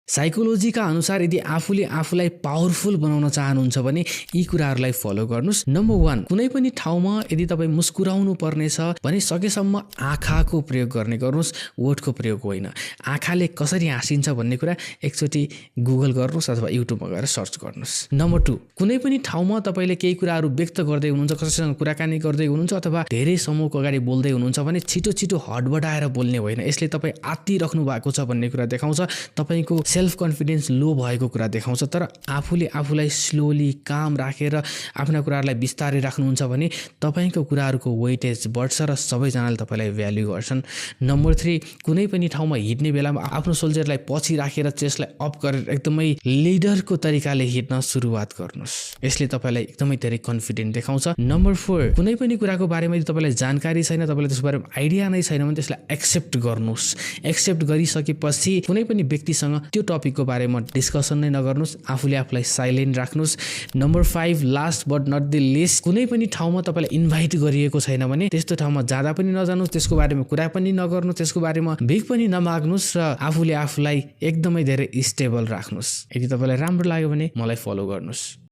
साइकोलोजीका अनुसार यदि आफूले आफूलाई पावरफुल बनाउन चाहनुहुन्छ भने यी कुराहरूलाई फलो गर्नुस्। नम्बर 1, कुनै पनि ठाउँमा यदि तपाईँ मुस्कुराउनु पर्नेछ भने सकेसम्म आँखाको प्रयोग गर्ने गर्नुहोस्, वर्डको प्रयोग होइन। आँखाले कसरी हाँसिन्छ भन्ने कुरा एकचोटि गुगल गर्नुहोस् अथवा युट्युबमा गएर सर्च गर्नुहोस्। नम्बर 2, कुनै पनि ठाउँमा तपाईँले केही कुराहरू व्यक्त गर्दै हुनुहुन्छ, कसैसँग कुराकानी गर्दै हुनुहुन्छ अथवा धेरै समूहको अगाडि बोल्दै हुनुहुन्छ भने छिटो छिटो हडबडाएर बोल्ने होइन। यसले तपाईँ आत्तिराख्नु भएको छ भन्ने कुरा देखाउँछ, तपाईँको सेल्फ कन्फिडेन्स लो भएको कुरा देखाउँछ। तर आफूले आफूलाई स्लोली काम राखेर आफ्ना कुराहरूलाई बिस्तारै राख्नुहुन्छ भने तपाईँको कुराहरूको वेटेज बढ्छ र सबैजनाले तपाईँलाई भ्याल्यु गर्छन्। नम्बर 3, कुनै पनि ठाउँमा हिँड्ने बेलामा आफ्नो सोल्जरलाई पछि राखेर चेस्टलाई अप गरेर एकदमै लिडरको तरिकाले हिँड्न सुरुवात गर्नुहोस्। यसले तपाईँलाई एकदमै धेरै कन्फिडेन्ट देखाउँछ। नम्बर 4, कुनै पनि कुराको बारेमा यदि तपाईँलाई जानकारी छैन, तपाईँलाई त्यसको बारेमा आइडिया नै छैन भने त्यसलाई एक्सेप्ट गर्नुहोस्। एक्सेप्ट गरिसकेपछि कुनै पनि व्यक्तिसँग त्यो टपिकको बारेमा डिस्कसन नै नगर्नुहोस्, आफूले आफूलाई साइलेन्ट राख्नुहोस्। Number 5, last but not the least, कुनै पनि ठाउँमा तपाईँलाई इन्भाइट गरिएको छैन भने त्यस्तो ठाउँमा जाँदा पनि नजानुहोस्, त्यसको बारेमा कुरा पनि नगर्नुहोस्, त्यसको बारेमा भिख पनि नमाग्नुहोस् र आफूले आफूलाई एकदमै धेरै स्टेबल राख्नुहोस्। यदि तपाईँलाई राम्रो लाग्यो भने मलाई फलो गर्नुहोस्।